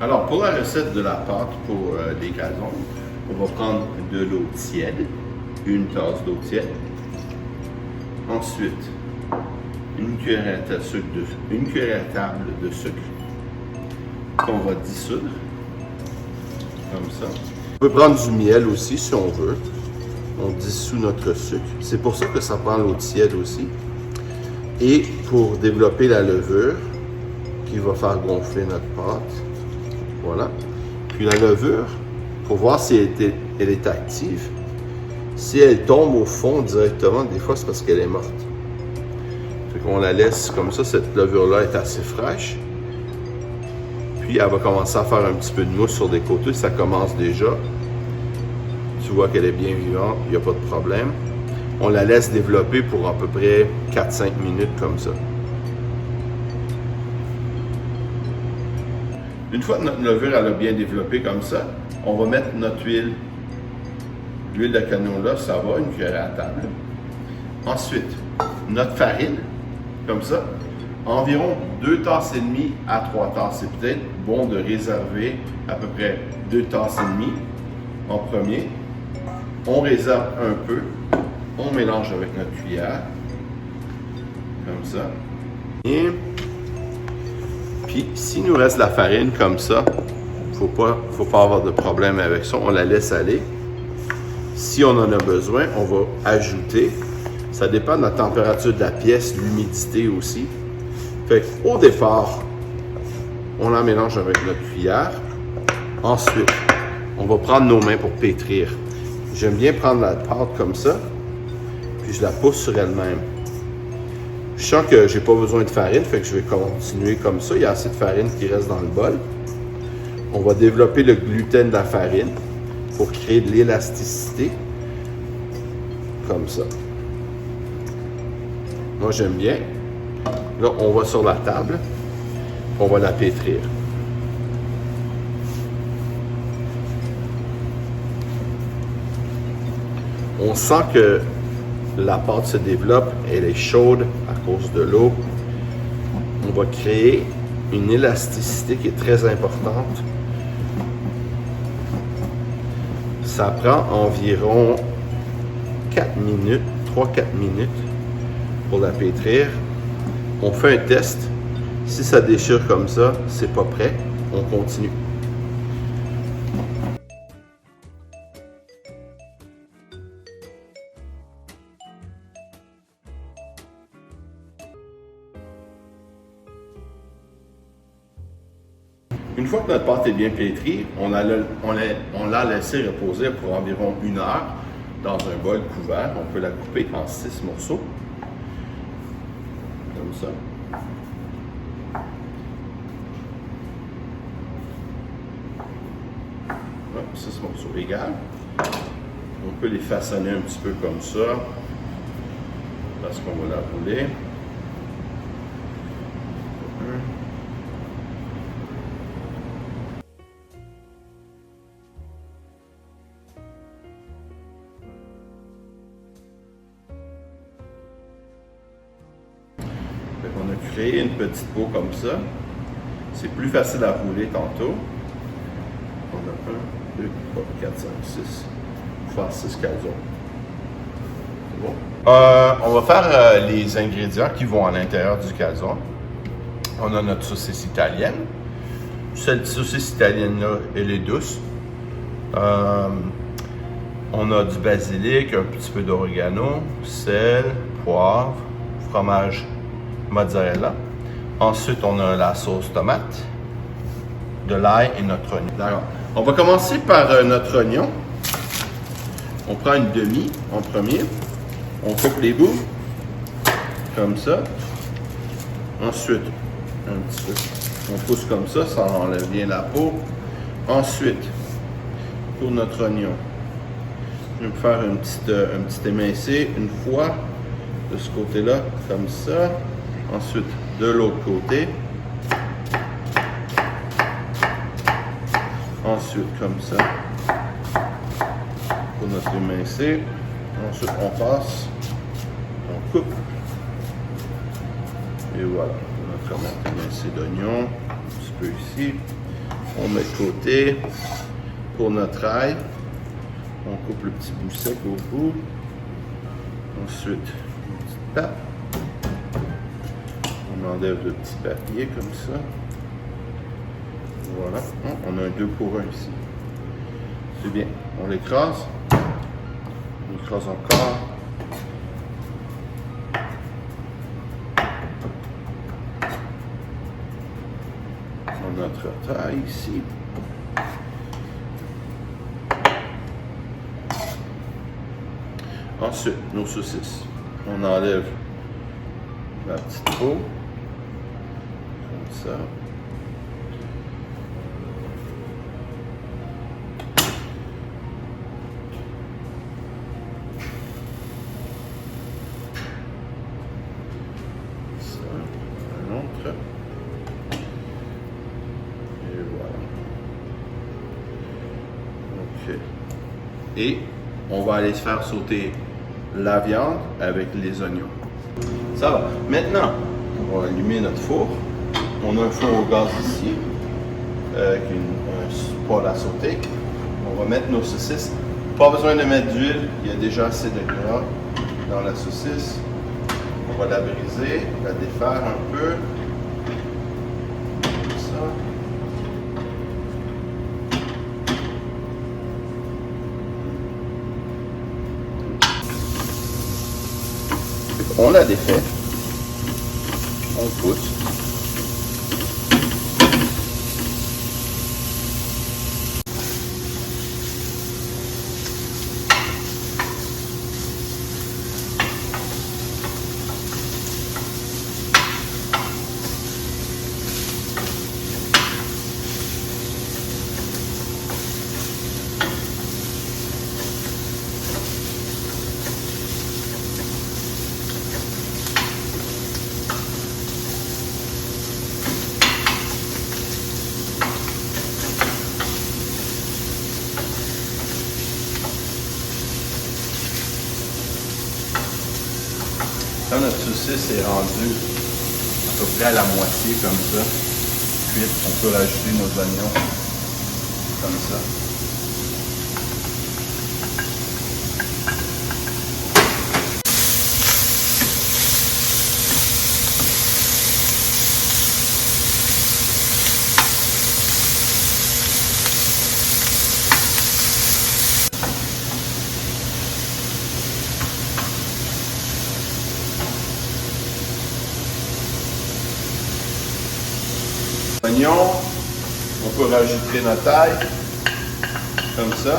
Alors, pour la recette de la pâte pour les calzones, on va prendre de l'eau tiède, une tasse d'eau tiède. Ensuite, une cuillère à table de sucre qu'on va dissoudre, comme ça. On peut prendre du miel aussi si on veut. On dissout notre sucre. C'est pour ça que ça prend l'eau tiède aussi. Et pour développer la levure qui va faire gonfler notre pâte. Voilà. Puis la levure, pour voir si elle est active, si elle tombe au fond directement, des fois c'est parce qu'elle est morte. Fait qu'on la laisse comme ça, cette levure-là est assez fraîche. Puis elle va commencer à faire un petit peu de mousse sur des côtés, ça commence déjà. Tu vois qu'elle est bien vivante, il n'y a pas de problème. On la laisse développer pour à peu près 4-5 minutes comme ça. Une fois que notre levure elle a bien développé comme ça, on va mettre notre huile. L'huile de canola, ça va, une cuillère à table. Ensuite, notre farine, comme ça, environ 2 tasses et demie à 3 tasses. C'est peut-être bon de réserver à peu près 2 tasses et demie en premier. On réserve un peu, on mélange avec notre cuillère, comme ça. Et puis, s'il nous reste de la farine comme ça, faut pas avoir de problème avec ça, on la laisse aller. Si on en a besoin, on va ajouter. Ça dépend de la température de la pièce, l'humidité aussi. Fait qu'au départ, on la mélange avec notre cuillère. Ensuite, on va prendre nos mains pour pétrir. J'aime bien prendre la pâte comme ça, puis je la pousse sur elle-même. Je sens que j'ai pas besoin de farine, fait que je vais continuer comme ça. Il y a assez de farine qui reste dans le bol. On va développer le gluten de la farine pour créer de l'élasticité, comme ça. Moi, j'aime bien. Là, on va sur la table, on va la pétrir. On sent que la pâte se développe, elle est chaude à cause de l'eau. On va créer une élasticité qui est très importante. Ça prend environ 4 minutes, 3-4 minutes pour la pétrir. On fait un test. Si ça déchire comme ça, c'est pas prêt. On continue. Une fois que notre pâte est bien pétrie, on l'a laissé reposer pour environ 1 heure dans un bol couvert. On peut la couper en 6 morceaux, comme ça. Hop, 6 morceaux égales. On peut les façonner un petit peu comme ça, parce qu'on va la rouler. On a créé une petite peau comme ça. C'est plus facile à rouler tantôt. On a 1, 2, 3, 4, 5, 6. On va faire 6 calzones. C'est bon? On va faire les ingrédients qui vont à l'intérieur du calzone. On a notre saucisse italienne. Cette saucisse italienne-là, elle est douce. On a du basilic, un petit peu d'oregano, sel, poivre, fromage mozzarella. Ensuite, on a la sauce tomate, de l'ail et notre oignon. D'accord. On va commencer par notre oignon. On prend une demi en premier. On coupe les bouts, comme ça. Ensuite, un petit peu. On pousse comme ça enlève bien la peau. Ensuite, pour notre oignon, je vais me faire un petit émincé une fois de ce côté-là, comme ça. Ensuite, de l'autre côté. Ensuite, comme ça. Pour notre émincé. Ensuite, on passe. On coupe. Et voilà. Notre émincé d'oignon. Un petit peu ici. On met de côté. Pour notre ail, on coupe le petit bout sec au bout. Ensuite, une petite patte. On enlève le petit papier comme ça. Voilà. On a un 2 pour 1 ici. C'est bien. On l'écrase. On écrase encore. On a notre taille ici. Ensuite, nos saucisses. On enlève la petite peau. Comme ça. Un autre. Et voilà. OK. Et on va aller se faire sauter la viande avec les oignons. Ça va. Maintenant, on va allumer notre four. On a un four au gaz ici, avec un poêle à sauter. On va mettre nos saucisses. Pas besoin de mettre d'huile, il y a déjà assez de gras dans la saucisse. On va la briser, la défaire un peu. Comme ça. On la défait. On pousse. Quand notre saucisse est rendue à peu près à la moitié comme ça, cuite, on peut rajouter nos oignons comme ça. Oignon, on peut rajouter notre ail, comme ça.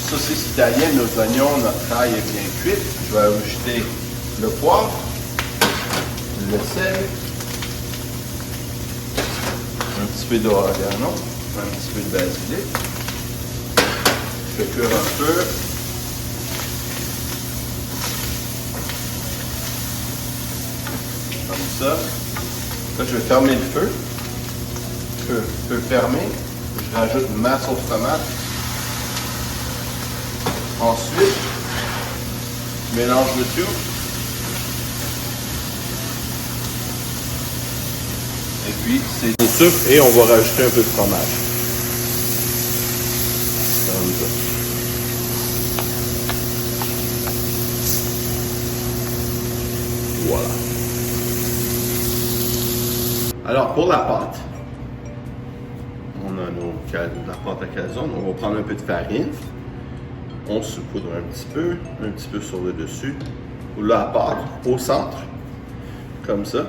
Saucisse italienne, nos oignons, notre ail est bien cuite. Je vais ajouter le poivre, le sel, un petit peu d'oregano. Un petit peu de basilic. Je fais cuire un peu. Comme ça. Là, je vais fermer le feu. Feu fermé. Je rajoute ma sauce tomate. Ensuite, je mélange le tout. Et puis, c'est du sucre et on va rajouter un peu de fromage. Comme ça. Voilà. Alors, pour la pâte, on a la pâte à calzone. On va prendre un peu de farine. On saupoudre un petit peu sur le dessus. La pâte au centre, comme ça.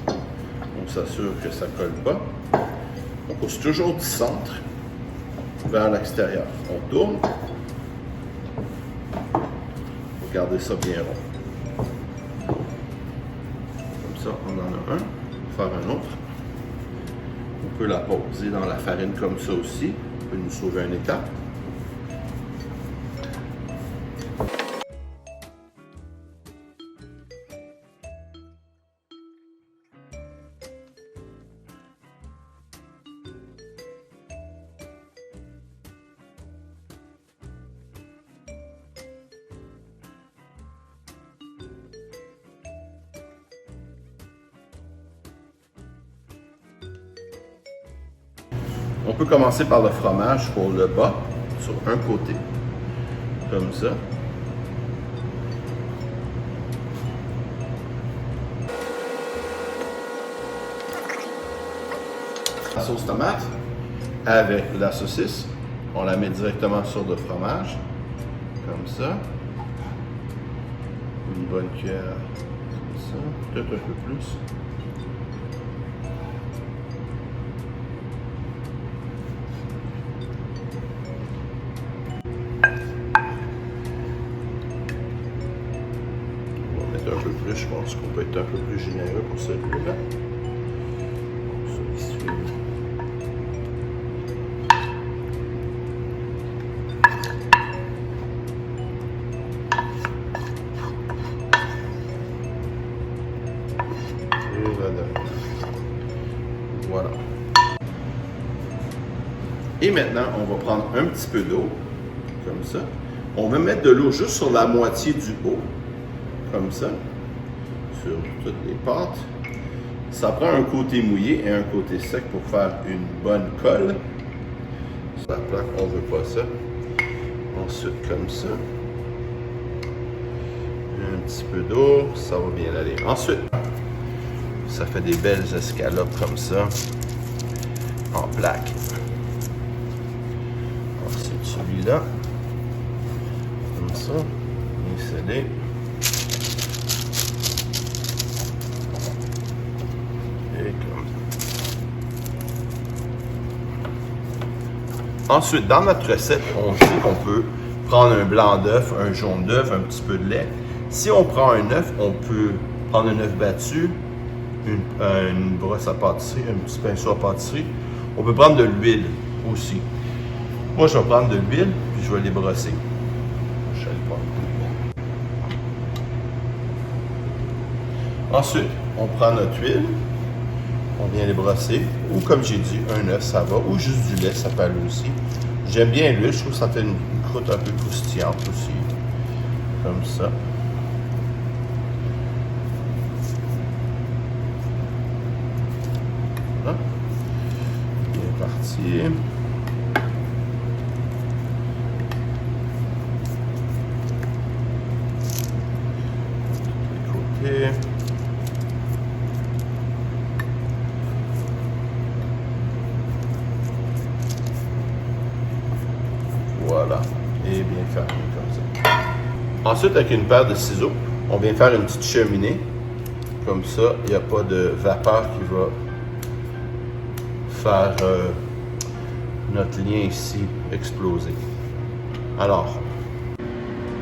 On s'assure que ça ne colle pas. On pousse toujours du centre vers l'extérieur. On tourne. Pour garder ça bien rond. Comme ça, on en a un. On va faire un autre. On peut la poser dans la farine comme ça aussi. Ça peut nous sauver une étape. On peut commencer par le fromage pour le bas, sur un côté, comme ça. La sauce tomate avec la saucisse, on la met directement sur le fromage, comme ça. Une bonne cuillère, comme ça, peut-être un peu plus. On va mettre un peu plus, je pense qu'on peut être un peu plus généreux pour celui-là. Voilà. Et maintenant, on va prendre un petit peu d'eau, comme ça. On va mettre de l'eau juste sur la moitié du haut, comme ça, sur toutes les pâtes. Ça prend un côté mouillé et un côté sec pour faire une bonne colle. Sur la plaque, on ne veut pas ça. Ensuite, comme ça. Un petit peu d'eau, ça va bien aller. Ensuite, ça fait des belles escalopes comme ça, en plaques. Ensuite, celui-là, comme ça, bien scellé. Et comme ça. Ensuite, dans notre recette, on sait qu'on peut prendre un blanc d'œuf, un jaune d'œuf, un petit peu de lait. Si on prend un œuf, on peut prendre un œuf battu, une brosse à pâtisserie, un petit pinceau à pâtisserie. On peut prendre de l'huile aussi. Moi, je vais prendre de l'huile, puis je vais les brosser. Je vais le prendre. Ensuite, on prend notre huile, on vient les brosser, ou comme j'ai dit, un œuf, ça va, ou juste du lait, ça peut aller aussi. J'aime bien l'huile, je trouve que ça fait une croûte un peu croustillante aussi. Comme ça. Bien parti. De côté. Voilà. Et bien fermé comme ça. Ensuite, avec une paire de ciseaux, on vient faire une petite cheminée. Comme ça, il n'y a pas de vapeur qui va faire notre lien ici exploser. Alors,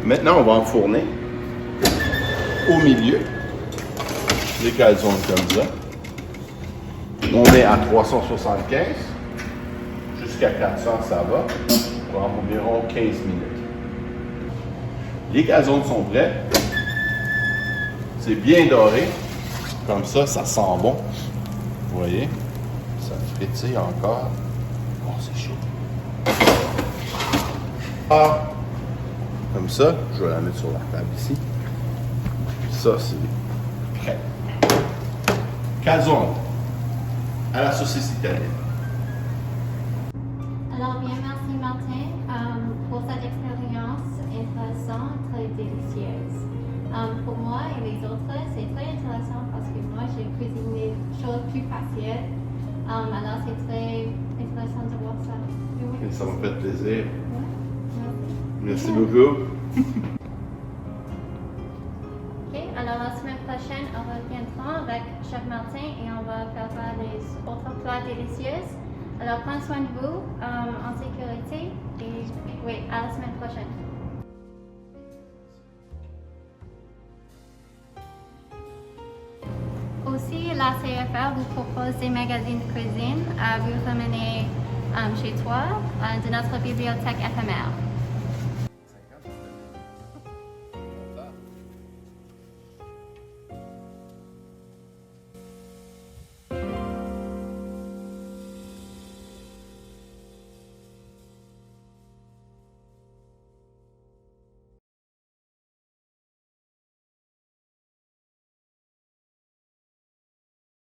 maintenant, on va enfourner au milieu les calzones comme ça. On met à 375 jusqu'à 400, ça va, pour environ 15 minutes. Les calzones sont prêts. C'est bien doré. Comme ça, ça sent bon. Vous voyez? Ça frétille encore. Oh, c'est chaud. Ah, comme ça, je vais la mettre sur la table ici. Ça, c'est prêt. Calzone à la saucisse italienne. Alors, bien, merci Martin pour cette expérience intéressante, très délicieuse. Pour moi et les autres, c'est très intéressant parce que moi, j'ai cuisiné des choses plus faciles. Alors, c'est très intéressant de voir ça. Et ça me fait plaisir. Ouais, Merci beaucoup. Ok, alors la semaine prochaine, on reviendra avec Chef Martin et on va faire les autres plats délicieux. Alors, prends soin de vous en sécurité et oui, à la semaine prochaine. Aussi, la CFR vous propose des magazines de cuisine à vous ramener chez toi de notre bibliothèque éphémère.